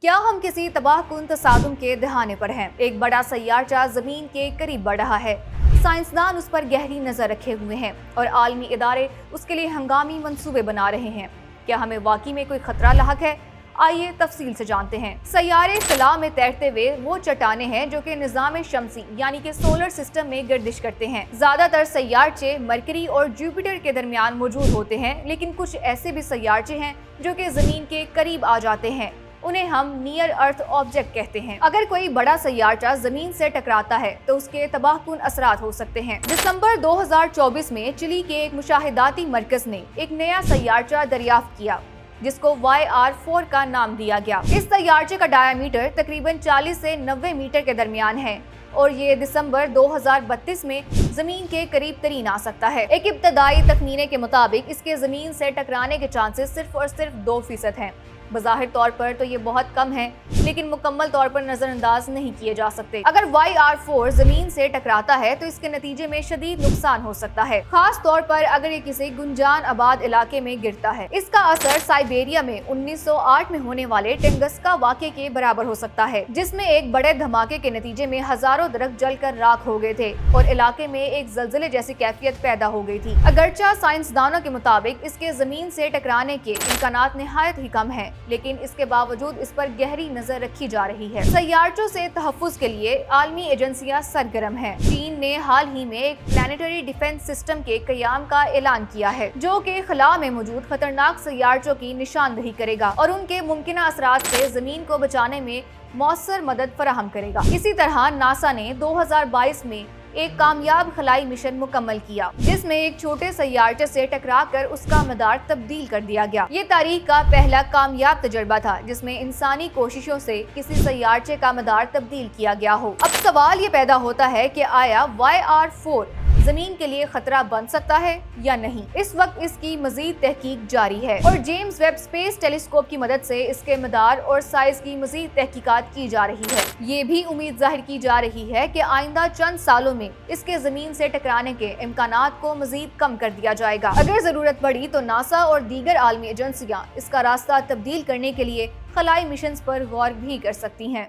क्या हम किसी तबाह कुन तसादुम के दहाने पर हैं? एक बड़ा सैयारचा जमीन के करीब बढ़ रहा है। साइंसदान उस पर गहरी नजर रखे हुए हैं और आलमी इदारे उसके लिए हंगामी मंसूबे बना रहे हैं। क्या हमें वाकई में कोई खतरा लाहक है? आइए तफसील से जानते हैं। सैयारे खला में तैरते हुए वो चट्टाने हैं जो कि निज़ाम शमसी यानी कि सोलर सिस्टम में गर्दिश करते हैं। ज्यादातर सैयारचे मरकरी और जुपिटर के दरमियान मौजूद होते हैं, लेकिन कुछ ऐसे भी सैयारचे हैं जो कि जमीन के करीब आ जाते हैं। उन्हें हम नियर अर्थ ऑब्जेक्ट कहते हैं। अगर कोई बड़ा सैयारचा जमीन से टकराता है तो उसके तबाहकुन असरात हो सकते हैं। दिसंबर 2024 में चिली के एक मुशाहिदाती मरकज ने एक नया सैयारचा दरियाफ्त किया जिसको YR4 का नाम दिया गया। इस सैयारचे का डायामीटर तकरीबन 40 से 90 मीटर के दरमियान है और ये दिसंबर 2032 में जमीन के करीब तरीन आ सकता है। एक इब्तदाई तखमीने के मुताबिक इसके जमीन से टकराने के चांसेस सिर्फ और सिर्फ 2% हैं। बज़ाहिर तौर पर तो ये बहुत कम है, लेकिन मुकम्मल तौर पर नजरअंदाज नहीं किए जा सकते। अगर YR4 जमीन से टकराता है तो इसके नतीजे में शदीद नुकसान हो सकता है, खास तौर पर अगर ये किसी गुंजान आबाद इलाके में गिरता है। इसका असर साइबेरिया में 1908 में होने वाले टंगस्का वाक़े के बराबर हो सकता है, जिसमें एक बड़े धमाके के नतीजे में हजारों दरख्त जलकर राख हो गए थे और इलाके में एक ज़लज़ले जैसी कैफियत पैदा हो गई थी। अगरचा साइंसदानों के मुताबिक इसके जमीन से टकराने के इम्कानात निहायत ही कम है, लेकिन इसके बावजूद इस पर गहरी नजर रखी जा रही है। सैयारचों से तहफ़्फ़ुज़ के लिए आलमी एजेंसियां सरगर्म हैं। चीन ने हाल ही में एक प्लानिटरी डिफेंस सिस्टम के क़याम का ऐलान किया है जो कि खला में मौजूद खतरनाक सैयारचों की निशानदही करेगा और उनके मुमकिन असरात से जमीन को बचाने में मौसर मदद फराहम करेगा। इसी तरह नासा ने 2022 में एक कामयाब खलाई मिशन मुकम्मल किया जिसमें एक छोटे सैयारचे से टकराकर उसका मदार तब्दील कर दिया गया। ये तारीख का पहला कामयाब तजुर्बा था जिसमें इंसानी कोशिशों से किसी सैयारचे का मदार तब्दील किया गया हो। अब सवाल ये पैदा होता है कि आया YR4 जमीन के लिए खतरा बन सकता है या नहीं। इस वक्त इसकी मजीद तहकीक जारी है और जेम्स वेब स्पेस टेलीस्कोप की मदद से इसके मदार और साइज की मजीद तहकीकात की जा रही है। ये भी उम्मीद जाहिर की जा रही है कि आइंदा चंद सालों में इसके जमीन से टकराने के इम्कानात को मजीद कम कर दिया जाएगा। अगर जरूरत पड़ी तो नासा और दीगर आलमी एजेंसियां इसका रास्ता तब्दील करने के लिए खलाई मिशन पर गौर भी कर सकती हैं।